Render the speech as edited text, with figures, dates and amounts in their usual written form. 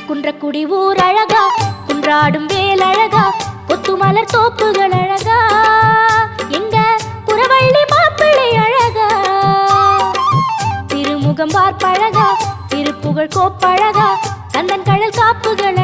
குன்றக்குடி ஊர் அழகா, குன்றாடும் வேல் அழகா, கொத்துமலர் தோப்புகள் அழகா, எங்க புறவள்ளி மாப்பிள்ளை அழகா, திருமுகம் பார்ப்பழகா, திருப்புகழ் கோப்பழகா, கந்தன் கடல் காப்புகள்